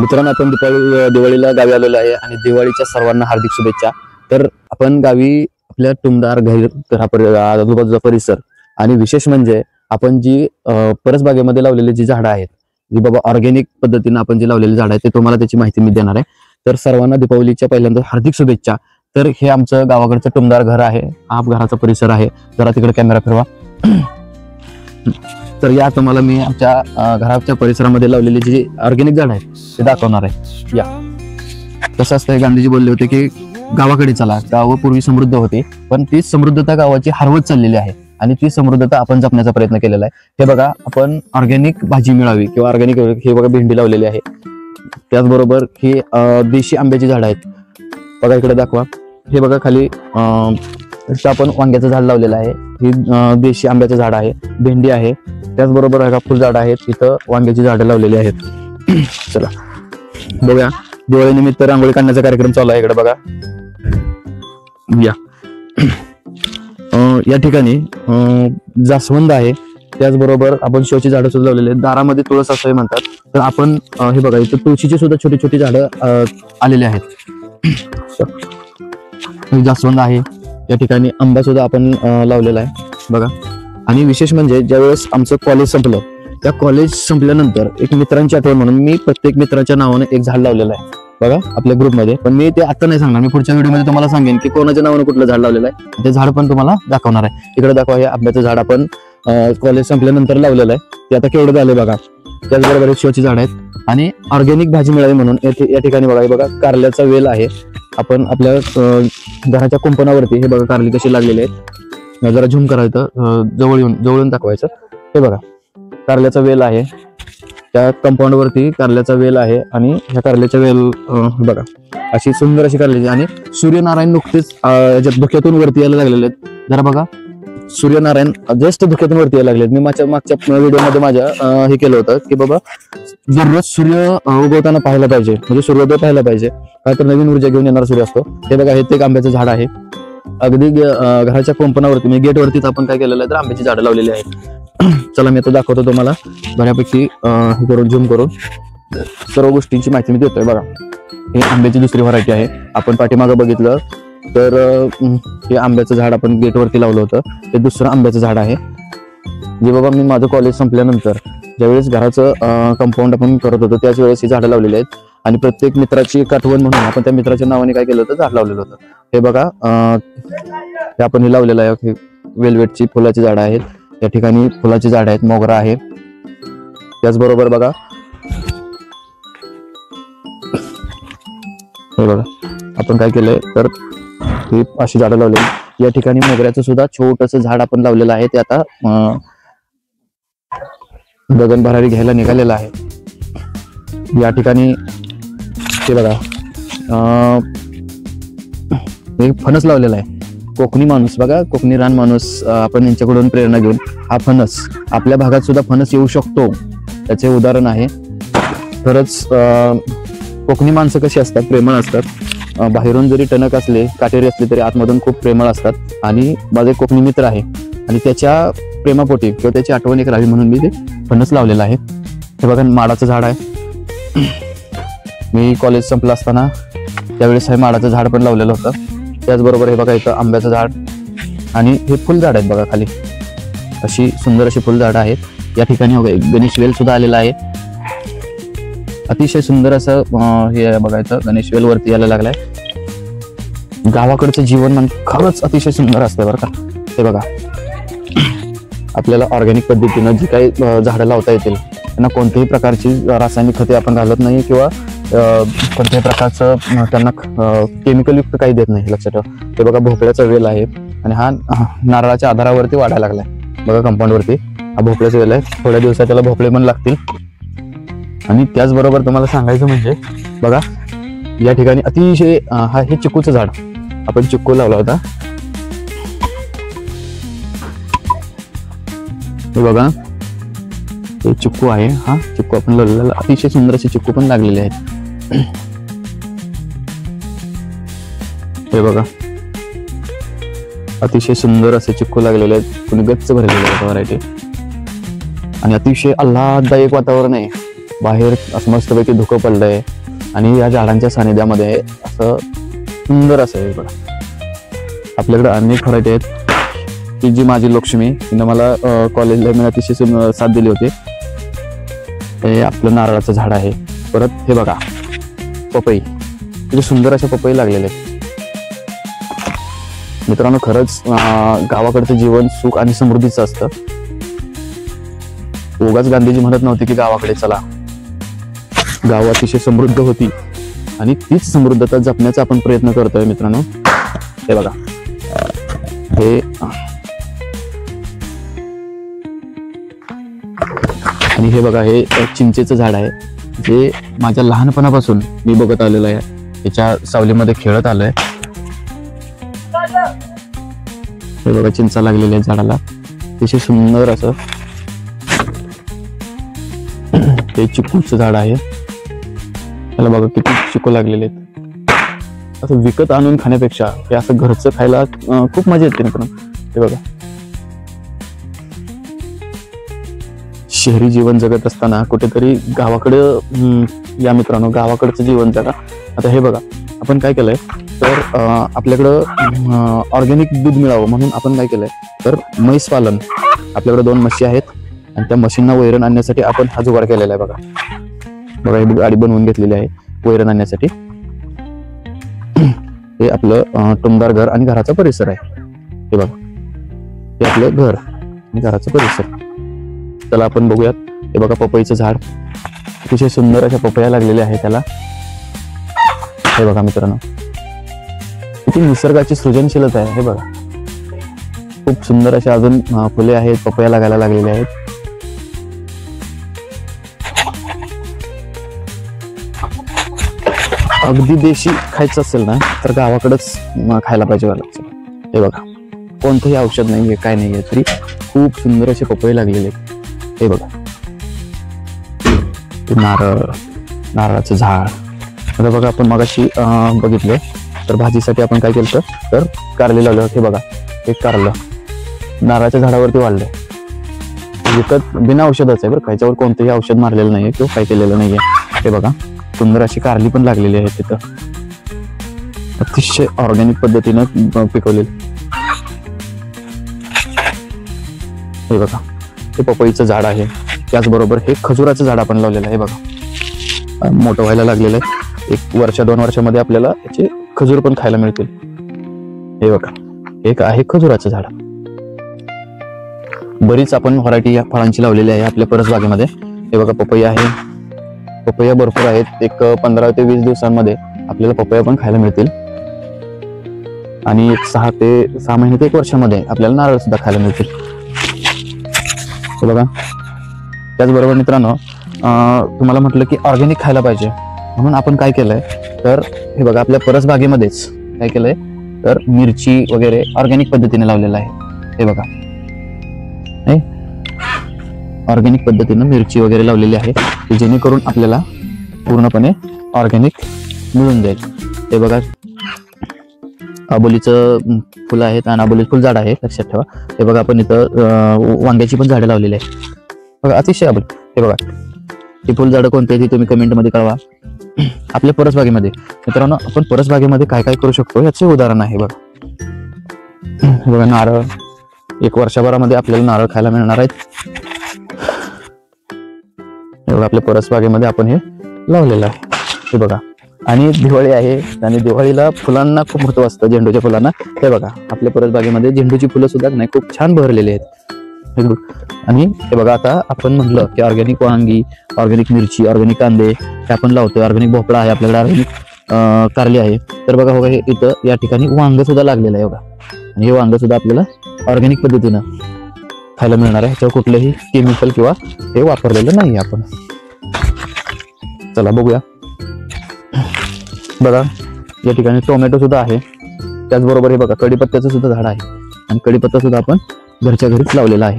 मित्रांनो, आपण दिवाळीला गावी आलेलो आहे आणि दिवाळीच्या सर्वांना हार्दिक शुभेच्छा। तर आपण गावी आपल्या टुमदार आजूबाजूचा परिसर आणि विशेष म्हणजे आपण जी परसबागेमध्ये लावलेली जी झाडं आहेत, जी बाबा ऑर्गॅनिक पद्धतीने आपण जी लावलेली झाडं आहेत, ते तुम्हाला त्याची माहिती मी देणार आहे। तर सर्वांना दीपावलीच्या पहिल्यांदा हार्दिक शुभेच्छा। तर हे आमचं गावाकडचं टुमदार घर आहे, हा घराचा परिसर आहे। जरा तिकडे कॅमेरा फिरवा। तर या तुम्हाला मी आमच्या घराच्या परिसरामध्ये लावलेली जी ऑर्गॅनिक झाड आहेत ते दाखवणार आहे। या कसं असतं, गांधीजी बोलले होते की गावाकडे चला, गाव पूर्वी समृद्ध होते, पण ती समृद्धता गावाची हरवत चाललेली आहे आणि ती समृद्धता आपण जपण्याचा प्रयत्न केलेला आहे। हे बघा, आपण ऑर्गॅनिक भाजी मिळावी किंवा ऑर्गॅनिक, हे बघा भेंडी लावलेली आहे, त्याचबरोबर ही देशी आंब्याची झाड आहेत। बघा इकडे दाखवा, हे बघा खाली आपण वांग्याचं झाड लावलेलं आहे, ही देशी आंब्याचं झाड आहे, भेंडी आहे, त्याचबरोबर बघा फुलझाड आहेत, इथं वांग्याची झाडं लावलेली आहेत। चला बघूया, दिवाळीनिमित्त रांगोळी काढण्याचा कार्यक्रम चालू आहे। इकडे बघा, या ठिकाणी जास्वंद आहे, त्याचबरोबर आपण शोची झाडं सुद्धा लावलेली आहेत। दारामध्ये तुळस असं म्हणतात, तर आपण हे बघा इथं तुळशीची सुद्धा छोटी छोटी झाडं आलेली आहेत। जास्वंद आहे, या ठिकाणी आंबा सुद्धा आपण लावलेला आहे बघा। आणि विशेष म्हणजे ज्यावेळेस आमचं कॉलेज संपलं, त्या कॉलेज संपल्यानंतर एक मित्रांची आठवण म्हणून मी प्रत्येक मित्राच्या नावाने एक झाड लावलेलं आहे बघा आपल्या ग्रुपमध्ये। पण मी ते आता नाही सांगणार, मी पुढच्या व्हिडिओमध्ये तुम्हाला सांगेन की कोणाच्या नावाने कुठलं झाड लावलेलं आहे, ते झाड पण तुम्हाला दाखवणार आहे। इकडे दाखवा, हे आंब्याचं झाड आपण कॉलेज संपल्यानंतर लावलेलं आहे, ते आता केवढं झालंय बघा। त्याचबरोबर शोची झाड आहेत आणि ऑर्गॅनिक भाजी मिळावी म्हणून या ठिकाणी बघा कारल्याचा वेल आहे। आपण आपल्या घराच्या कुंपणावरती हे बघा कारली कशी लागलेली आहेत, जरा झूम करायचं, जवळून दाखवायचं। हे बघा कारल्याचा वेल आहे, त्या कंपाऊंड वरती कारल्याचा वेल आहे आणि ह्या कारल्याच्या वेल बघा अशी सुंदर अशी कारल्याची, आणि सूर्यनारायण नुकतेच याच्यात धुक्यातून वरती यायला लागलेले आहेत। जरा बघा, सूर्यनारायण जस्ट धुक्यातून वरती यायला लागलेत। मी मागच्या व्हिडिओमध्ये माझ्या हे केलं होतं की बाबा दररोज सूर्य उगवताना पाहायला पाहिजे, म्हणजे सूर्योदय पाहायला पाहिजे, काय तर नवीन ऊर्जा घेऊन येणार सूर्य असतो। हे बघा, हे ते एक आंब्याचं झाड आहे, अगदी घराच्या कुंपणावरती म्हणजे गेटवरतीच आपण काय केलेलं आहे तर आंब्याची झाडं लावलेली आहेत। चला मी आता दाखवतो तुम्हाला बऱ्यापैकी हे करून झूम करून सर्व गोष्टींची माहिती मी देतोय बघा। हे आंब्याची दुसरी व्हरायटी आहे, आपण पाठीमागं बघितलं तर हे आंब्याचं झाड आपण गेटवरती लावलं होतं, ते दुसरं आंब्याचं झाड आहे। जे बाबा मी माझं कॉलेज संपल्यानंतर ज्यावेळेस घराचं कंपाऊंड आपण करत होतो त्याच वेळेस ही झाडं लावलेली आहेत आणि प्रत्येक मित्राची एक आठवण म्हणून आपण त्या मित्राच्या नावाने काय केलं होतं, झाड लावलेलं होतं। हे बघा, हे आपण हे लावलेलं आहे, वेलवेटची फुलाची झाडं आहेत, या ठिकाणी फुलाची झाडं आहेत, मोगरा आहे। त्याचबरोबर बघा, हे बघा आपण काय केलंय तर ही अशी झाडं लावलेली। या ठिकाणी मोगऱ्याचं सुद्धा छोटस झाड आपण लावलेलं आहे, ते आता गगन भरारी घ्यायला निघालेलं आहे। या ठिकाणी हे बघा एक फणस लावलेला आहे, कोकणी माणूस बघा, कोकणी रान माणूस, आपण यांच्याकडून प्रेरणा घेऊन हा फणस आपल्या भागात सुद्धा फणस येऊ शकतो, त्याचे उदाहरण आहे। खरंच कोकणी माणसं कशी असतात, प्रेमळ असतात, बाहेरून जरी टणक असले, काटेरी असले तरी आतमधून खूप प्रेमळ असतात। आणि माझा एक कोकणी मित्र आहे आणि त्याच्या प्रेमापोटी किंवा त्याची आठवण एक राहावी म्हणून मी ते फणस लावलेलं आहे। हे बघा माडाचं झाड आहे, मी कॉलेज संपलं असताना त्यावेळेस हे माडाचं झाड पण लावलेलं होतं। त्याचबरोबर हे बघा इथं आंब्याचं झाड आणि हे फुलझाड आहेत बघा, खाली अशी सुंदर अशी फुलझाडं आहेत। या ठिकाणी गणेश वेल सुद्धा आलेला आहे, अतिशय सुंदर असं हे बघायचं, गणेश वेल वरती यायला लागलाय। गावाकडचं जीवनमान खरंच अतिशय सुंदर असतं बरं का। हे बघा, आपल्याला ऑर्गॅनिक पद्धतीनं जी काही झाडं लावता येतील, त्यांना कोणत्याही प्रकारची रासायनिक खते आपण घालत नाही किंवा कोणत्याही प्रकारचं त्यांना केमिकल युक्त काही देत नाही, लक्षात ठेवा। हे बघा भोपळ्याचा वेल आहे आणि हा नारळाच्या आधारावरती वाढायला लागलाय बघा, कंपाऊंड वरती हा भोपळ्याचा वेल आहे। थोड्या दिवसात त्याला भोपळे पण लागतील। आणि त्याचबरोबर तुम्हाला सांगायचं म्हणजे बघा, या ठिकाणी अतिशय हे चिक्कूचं झाड, आपण चिक्कू लावला होता, हे बघा हे चिक्कू आहे, हा चिक्कू आपण लावलेला, अतिशय सुंदर असे चिक्कू पण लागलेले आहेत। हे बघा अतिशय सुंदर असे चिक्कू लागलेले आहेत, कुणी गच्च भरलेले आहेत व्हरायटी, आणि अतिशय आल्हाददायक वातावरण आहे। बाहेर असं मस्तपैकी धुकं पडलंय आणि या झाडांच्या सानिध्यामध्ये असं सुंदर असं आहे बघा. आपल्याकडे अनेक व्हरायटी आहेत की जी माझी लक्ष्मी तिनं मला कॉलेजला मी अतिशय साथ दिली होती. हे आपलं नारळाचं झाड आहे. परत हे बघा पपई, किती सुंदर अशा पपई लागलेले आहेत. मित्रांनो खरंच गावाकडचं जीवन सुख आणि समृद्धीचं असतं. उगाच गांधीजी म्हणत नव्हते की गावाकडे चला. गाव अतिशय समृद्ध होती आणि तीच समृद्धता जपण्याचा आपण प्रयत्न करतोय मित्रांनो. हे बघा हे आणि हे बघा हे चिंचेचं झाड आहे जे माझ्या लहानपणापासून मी बघत आलेलं आहे. याच्या सावलीमध्ये खेळत आलोय. हे बघा चिंचा लागलेल्या आहेत झाडाला, अतिशय सुंदर असं. हे चिकूचं झाड आहे, त्याला बघा किती चिकू लागलेले आहेत. असं विकत आणून खाण्यापेक्षा हे असं घरचं खायला खूप मजा येते मित्रांनो. हे बघा शहरी जीवन जगत असताना कुठेतरी गावाकडं या मित्रांनो, गावाकडचं जीवन जगा. आता हे बघा आपण काय केलंय तर आपल्याकडं ऑर्गॅनिक दूध मिळावं म्हणून आपण काय केलंय तर म्हैस पालन. आपल्याकडे 2 म्हशी आहेत आणि त्या म्हशींना वैरण आणण्यासाठी आपण हा जुगाड केलेला आहे. बघा बघा ही गाडी बनवून घेतलेली आहे वैरण आणण्यासाठी. हे आपलं टुमदार घर आणि घराचा परिसर आहे. हे बघा हे आपलं घर आणि घराचा परिसर. त्याला आपण बघूयात. हे बघा पपईचं झाड, अतिशय सुंदर अशा पपया लागलेल्या आहेत त्याला. हे बघा मित्रांनो किती निसर्गाची सृजनशीलता आहे. हे बघा खूप सुंदर अशा अजून फुले आहेत, पपया लागायला लागलेल्या आहेत. अगदी देशी खायचं असेल ना तर गावाकडच खायला पाहिजे मला. हे बघा कोणतंही औषध नाहीये, काय नाहीये, तरी खूप सुंदर असे पपई लागलेले आहेत. हे बघा नारळाचं झाड. आता बघा आपण मगाशी बघितलं तर भाजीसाठी आपण काय केलं तर कारले लावले होते. बघा एक कारलं नारळाच्या झाडावरती वाढलंय. विकत बिना औषधाचं आहे बरं, याच्यावर कोणतंही औषध मारलेलं नाहीये किंवा काय केलेलं नाहीये. हे बघा सुंदर अशी कारली पण लागलेली आहे तिथं, अतिशय ऑर्गॅनिक पद्धतीनं पिकवलेली. हे बघा हे पपईचं झाड आहे. त्याचबरोबर हे खजुराचं झाड आपण लावलेलं आहे. बघा मोठं व्हायला लागलेलं आहे. 1-2 वर्षामध्ये आपल्याला याचे खजूर पण खायला मिळतील. हे बघा एक आहे खजुराचं झाड. बरीच आपण व्हरायटी या फळांची लावलेली आहे आपल्या परसबागेमध्ये. हे बघा पपई आहे, पपया भरपूर आहेत. एक 15 ते 20 दिवसांमध्ये आपल्याला पपया पण खायला मिळतील आणि 6 महिने ते 1 वर्षामध्ये आपल्याला नारळ सुद्धा खायला मिळतील. बघा त्याचबरोबर मित्रांनो तुम्हाला म्हटलं की ऑर्गॅनिक खायला पाहिजे म्हणून आपण काय केलंय तर हे बघा आपल्या परसबागेमध्येच काय केलंय तर मिरची वगैरे ऑर्गॅनिक पद्धतीने लावलेलं आहे. हे बघा ऑर्गॅनिक पद्धतीनं मिरची वगैरे लावलेली आहे की जेणेकरून आपल्याला पूर्णपणे ऑर्गॅनिक मिळून जाईल. हे बघा आबोलीचं फुलं आहेत आणि आबोली फुल झाड आहे, लक्षात ठेवा. हे बघा आपण इथं वांग्याची पण झाडं लावलेली आहे. बघा अतिशय आबोली. हे बघा ही फुलझाडं कोणती आहे ती तुम्ही कमेंटमध्ये कळवा. आपल्या परसबागेमध्ये मित्रांनो आपण परसबागेमध्ये काय काय करू शकतो याचे उदाहरण आहे. बघा बघा नारळ 1 वर्षभरामध्ये आपल्याला नारळ खायला मिळणार आहेत. हे बघा आपल्या परसबागेमध्ये आपण हे लावलेलं आहे. हे बघा आणि दिवाळी आहे आणि दिवाळीला फुलांना खूप महत्व असतं, झेंडूच्या फुलांना. हे बघा आपल्या परसबागेमध्ये झेंडूची फुलं सुद्धा नाही खूप छान बहरलेली आहेत. आणि हे बघा आता आपण म्हटलं की ऑर्गॅनिक वांगी, ऑर्गॅनिक मिरची, ऑर्गॅनिक कांदे हे आपण लावतोय. ऑर्गॅनिक भोपळा आहे आपल्याकडे, ऑर्गॅनिक कारली आहे. तर बघा बघा हे इथं या ठिकाणी वांग सुद्धा लागलेलं आहे बघा. आणि हे वांग सुद्धा आपल्याला ऑर्गॅनिक पद्धतीनं खायला मिळणार आहे. ह्याच्यावर कुठलंही केमिकल किंवा हे वापरलेलं नाही आपण. चला बघूया. बघा या ठिकाणी टोमॅटो सुद्धा आहे. त्याचबरोबर हे बघा कढीपत्त्याचं सुद्धा झाड आहे आणि कढीपत्ता सुद्धा आपण घरच्या घरीच लावलेला आहे.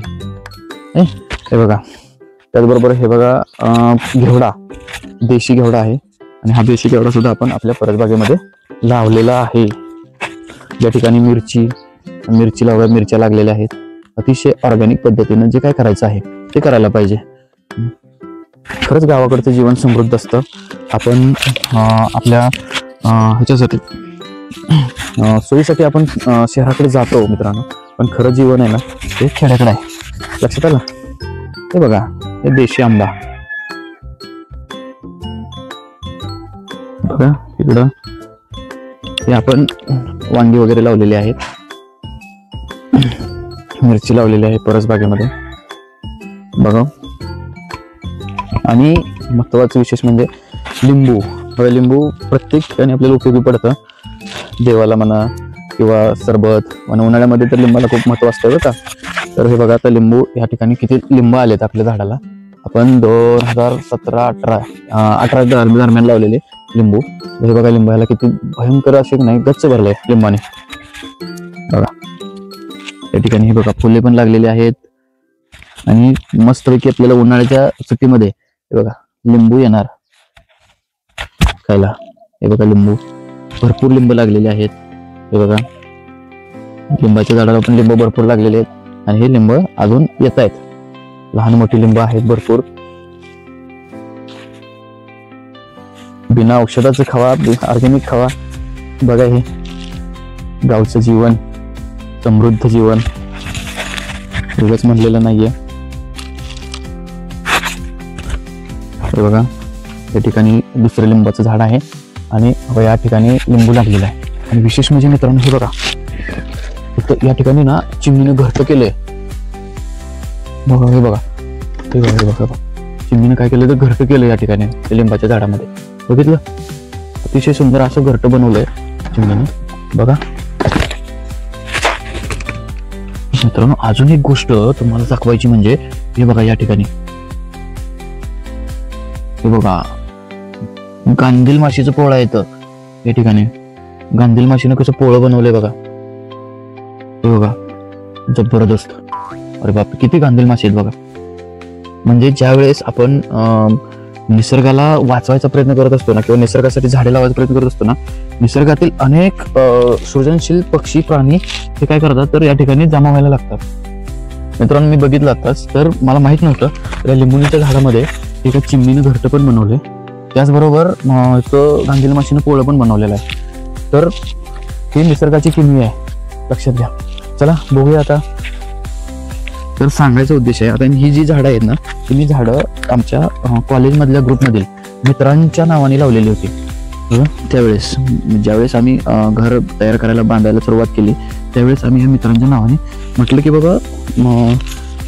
हे बघा त्याचबरोबर हे बघा घेवडा, देशी घेवडा आहे आणि हा देशी घेवडा सुद्धा आपण आपल्या परसबागेमध्ये लावलेला आहे. या ठिकाणी मिरची मिरच्या लागलेल्या आहेत. अतिशय ऑर्गॅनिक पद्धतीनं जे काय करायचं आहे ते करायला पाहिजे. खरंच गावाकडचं जीवन समृद्ध असतं. आपण आपल्या ह्याच्यासाठी सोयीसाठी आपण शहराकडे जातो मित्रांनो, पण खरं जीवन आहे ना ते खेड्याकडे आहे. लक्षात आलं? हे बघा, हे देशी आंबा बघा. इकडं हे आपण वांगी वगैरे लावलेली आहेत, मिरची लावलेली आहे परसबागेमध्ये बघा. आणि महत्वाचा विशेष म्हणजे लिंबू. लिंबू प्रत्येक ठिकाणी आपल्याला उपयोगी पडतं, देवाला म्हणा किंवा सरबत म्हणा. उन्हाळ्यामध्ये तर लिंबाला खूप महत्व असतं बरं का. तर हे बघा, आता लिंबू या ठिकाणी किती लिंब आलेत आपल्या झाडाला. आपण 2017-18 दरम्यान लावलेले लिंबू. हे बघा, लिंबाला किती भयंकर असे नाही गच्च भरलंय लिंबाने बघा. या ठिकाणी हे बघा फुले पण लागलेली आहेत. आणि मस्तपैकी आपल्याला उन्हाळ्याच्या सुट्टीमध्ये हे बघा लिंबू येणार खायला. हे बघा लिंबू, भरपूर लिंब लागलेले आहेत. हे बघा, लिंबाच्या झाडाला पण लिंब भरपूर लागलेले आहेत. आणि हे लिंब अजून येत आहेत, लहान मोठी लिंब आहेत भरपूर. बिना औषधाचं खावा, ऑर्गॅनिक खावा. बघा, हे गावचं जीवन, समृद्ध जीवन एवढंच म्हणलेलं नाहीये. हे बघा, या ठिकाणी दुसरं लिंबाचं झाड आहे आणि या ठिकाणी लिंबू लागलेला आहे. आणि विशेष म्हणजे मित्रांनो, हे बघा या ठिकाणी ना चिमणीने घरटं केलंय बघा. हे बघा, हे बघा, हे बघा, चिमणीने काय केलं तर घरटं केलं या ठिकाणी लिंबाच्या झाडामध्ये. बघितलं, अतिशय सुंदर असं घरटं बनवलंय चिमणीने बघा. मित्रांनो, अजून एक गोष्ट तुम्हाला दाखवायची म्हणजे हे बघा, या ठिकाणी हे बघा गांधील माशीचं पोळं येतं. या ठिकाणी गांधील माशीनं कसं पोळं बनवलंय बघा. हे बघा, जबरदस्त. अरे बाप, किती गांधील माशी आहेत बघा. म्हणजे ज्या वेळेस आपण निसर्गाला वाचवायचा प्रयत्न करत असतो ना, किंवा निसर्गासाठी झाडे लावायचा प्रयत्न करत असतो ना, निसर्गातील अनेक सृजनशील पक्षी प्राणी हे काय करतात तर या ठिकाणी जमा व्हायला लागतात. मित्रांनो, मी बघितलं आताच, तर मला माहित नव्हतं त्या लिंबुनीच्या झाडामध्ये एका चिमणीनं घरटं पण बनवलंय. त्याचबरोबर गांधील माशीनं पोळं पण बनवलेलं आहे. तर ही निसर्गाची किमया आहे, लक्षात घ्या. चला बघूया आता. तर सांगायचा उद्देश आहे, आता ही जी झाडं आहेत ना, ही झाडं आमच्या कॉलेजमधल्या ग्रुपमधील मित्रांच्या नावाने लावलेली होती. त्यावेळेस ज्यावेळेस आम्ही घर तयार करायला बांधायला सुरुवात केली, त्यावेळेस आम्ही या मित्रांच्या नावाने म्हटलं की बाबा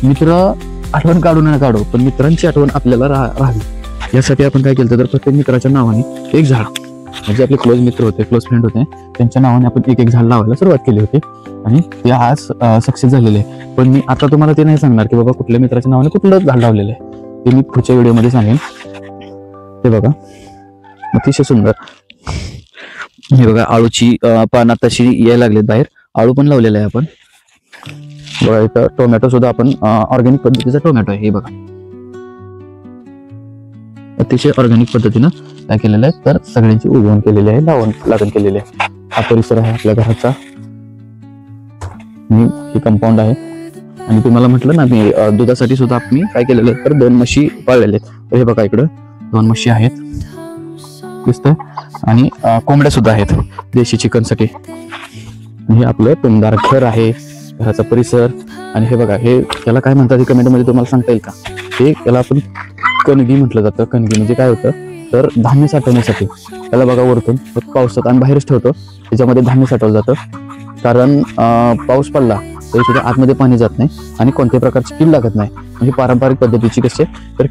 मित्र आठवण काढू न काढू, पण मित्रांची आठवण आपल्याला राहावी यासाठी आपण काय केलं तर प्रत्येक मित्राच्या नावाने एक झाड, म्हणजे आपले क्लोज मित्र होते, क्लोज फ्रेंड होते, त्यांच्या नावाने आपण एक एक झाड लावायला सुरुवात केली होती. आणि ते आज सक्सेस झालेले आहे. पण मी आता तुम्हाला ते नाही सांगणार की बाबा कुठल्या मित्राच्या नावाने कुठलं झाड लावलेलं आहे, ते मी पुढच्या व्हिडिओमध्ये सांगेन. ते बघा, अतिशय सुंदर. हे बघा, आळूची पानं तशी यायला लागलेत बाहेर. आळू पण लावलेला आहे आपण बघा. इथं टोमॅटो सुद्धा आपण ऑर्गॅनिक पद्धतीचा टोमॅटो आहे. हे बघा, अतिशय ऑर्गॅनिक पद्धतीनं काय केलेलं आहे तर सगळ्यांची उगवण केलेली आहे, लागण केलेली आहे. हा परिसर आहे आपल्या घराचा, हे कंपाऊंड आहे. आणि तुम्हाला म्हटलं ना मी दुधासाठी सुद्धा मी काय केलेलं आहे तर 2 म्हशी पाळलेल्या आहेत. तर हे बघा, इकडं 2 म्हशी आहेत दिसतंय, आणि कोंबड्या सुद्धा आहेत देशी चिकनसाठी. हे आपलं टुमदार घर आहे, घराचा परिसर. आणि हे बघा, हे त्याला काय म्हणतात हे कमेंटमध्ये तुम्हाला सांगता येईल का? हे त्याला आपण कणगी म्हटलं जातं. कणगी म्हणजे काय होतं तर धान्य साठवण्यासाठी. त्याला बघा वरतून पावसात आम्ही बाहेरच ठेवतो, त्याच्यामध्ये धान्य साठवलं जातं. कारण पाऊस पडला तरी सुद्धा आतमध्ये पाणी जात नाही आणि कोणत्याही प्रकारची कीड लागत नाही. म्हणजे पारंपरिक पद्धतीची कसे तर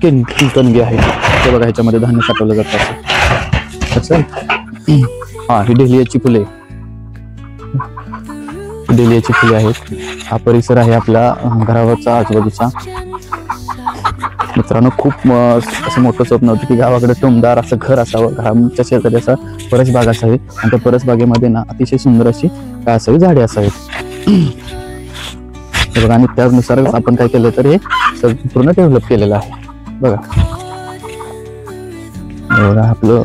कणगी आहे. ते बघा, ह्याच्यामध्ये धान्य साठवलं जातं असं. हा, ही डेलियाची फुले, डेलियाची फुले आहेत. हा परिसर आहे आपल्या घरावरचा आजूबाजूचा. मित्रांनो, खूप असं मोठं स्वप्न होतं की गावाकडे टुमदार असं घर असावं, घराच्या शेजारी असा परसबाग असावी, आणि त्या परसबागेमध्ये ना अतिशय सुंदर अशी काय असावी झाडे असावीत. बघा, आणि त्यानुसार आपण काय केलं तर हे पूर्ण डेव्हलप केलेलं आहे बघा. बघा आपलं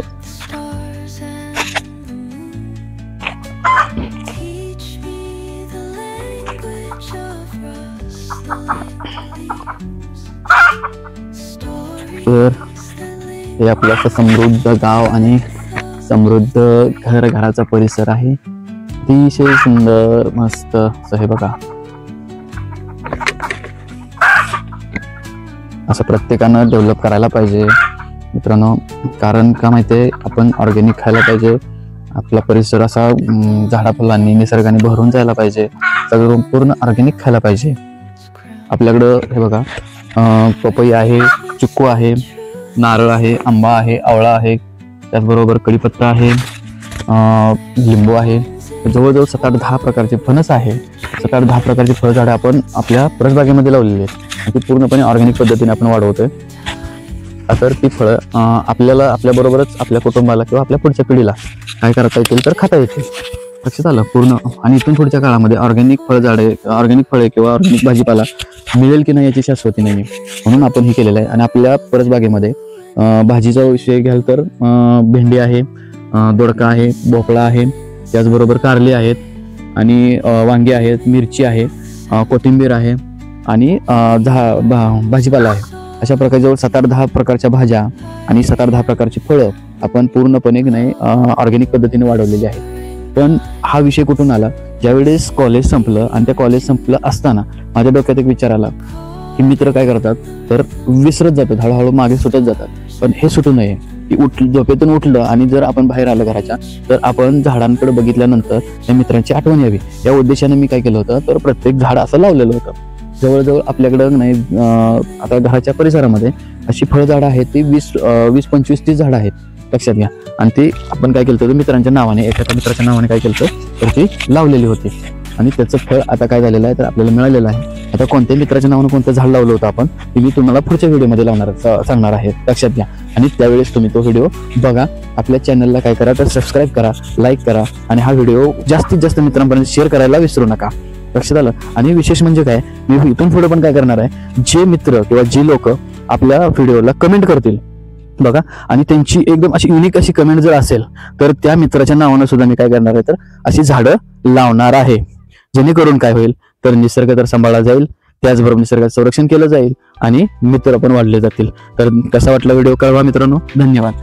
तर हे आपलं असं समृद्ध गाव आणि समृद्ध घराचा परिसर आहे, अतिशय सुंदर मस्त असं हे बघा. असं प्रत्येकानं डेव्हलप करायला पाहिजे मित्रांनो, कारण का माहितीये, आपण ऑर्गॅनिक खायला पाहिजे. आपला परिसर असा झाडाफुलांनी निसर्गाने भरून जायला पाहिजे, सगळं पूर्ण ऑर्गॅनिक खायला पाहिजे. आपल्याकडं हे बघा पपई आहे, चिक्कू आहे, नारळ आहे, आंबा आहे, आवळा आहे, त्याचबरोबर कढीपत्ता आहे, लिंबू आहे, जवळजवळ 7-8-10 प्रकारचे फणस आहे. 7-8-10 प्रकारची फळझाडं आपण आपल्या परसबागेमध्ये लावलेली आहेत. ती पूर्णपणे ऑर्गॅनिक पद्धतीने आपण वाढवतोय. तर ती फळं आपल्याला आपल्याबरोबरच आपल्या कुटुंबाला किंवा आपल्या पुढच्या पिढीला काय करता येतील तर खाता येतील. लक्षात आलं पूर्ण. आणि इथून पुढच्या काळामध्ये ऑर्गॅनिक फळझाडे, ऑर्गॅनिक फळे किंवा ऑर्गॅनिक भाजीपाला मिळेल की नाही याची शाश्वती नाही, म्हणून आपण हे केलेलं आहे. आणि आपल्या परसबागेमध्ये भाजीचा विषय घ्याल तर भेंडी आहे, दोडका आहे, भोपळा आहे, त्याचबरोबर कारली आहेत आणि वांगी आहेत, मिरची आहे, कोथिंबीर आहे आणि भाजीपाला आहे. अशा प्रकारे जवळ 7-8-10 प्रकारच्या भाज्या आणि 7-8-10 प्रकारची फळं आपण पूर्णपणे नाही ऑर्गॅनिक पद्धतीने वाढवलेली आहे. पण हा विषय कुठून आला, ज्यावेळेस कॉलेज संपलं आणि त्या कॉलेज संपलं असताना माझ्या डोक्यात एक विचार आला की मित्र काय करतात तर विसरत जातात, हळूहळू मागे सुटत जातात. पण हे सुटू नये, की झोपेतून उठलं आणि जर आपण बाहेर आलं घराच्या तर आपण झाडांकडे बघितल्यानंतर त्या मित्रांची आठवण यावी, या उद्देशाने मी काय केलं होतं तर प्रत्येक झाड असं लावलेलं होतं. जवळजवळ आपल्याकडं नाही आता घराच्या परिसरामध्ये अशी फळझाडं आहेत ती 20-25-30 झाडं आहेत, लक्षात घ्या. आणि ते आपण काय केलं होतं मित्रांच्या नावाने, एखाद्या मित्राच्या नावाने काय केलं तर ती लावलेली होती. आणि त्याचं फळ आता काय झालेलं आहे तर आपल्याला मिळालेलं आहे. आता कोणत्याही मित्राच्या नावाने कोणतं झाड लावलं होतं आपण ते मी तुम्हाला पुढच्या व्हिडिओमध्ये सांगणार आहे, लक्षात घ्या. आणि त्यावेळेस तुम्ही तो व्हिडिओ बघा. आपल्या चॅनलला काय करा तर सबस्क्राईब करा, लाईक करा आणि हा व्हिडिओ जास्तीत जास्त मित्रांपर्यंत शेअर करायला विसरू नका, लक्षात आलं. आणि विशेष म्हणजे काय, मी इथून पुढे पण काय करणार आहे, जे मित्र किंवा जे लोक आपल्या व्हिडिओला कमेंट करतील बघा आणि त्यांची एकदम अशी युनिक अशी कमेंट जर असेल तर त्या मित्राच्या नावानं सुद्धा मी काय करणार आहे तर अशी झाडं लावणार आहे, जेणेकरून काय होईल तर निसर्ग तर सांभाळला जाईल, त्याचबरोबर निसर्गाचं संरक्षण केलं जाईल आणि मित्र पण वाढले जातील. तर कसा वाटला व्हिडिओ कळवा मित्रांनो. धन्यवाद.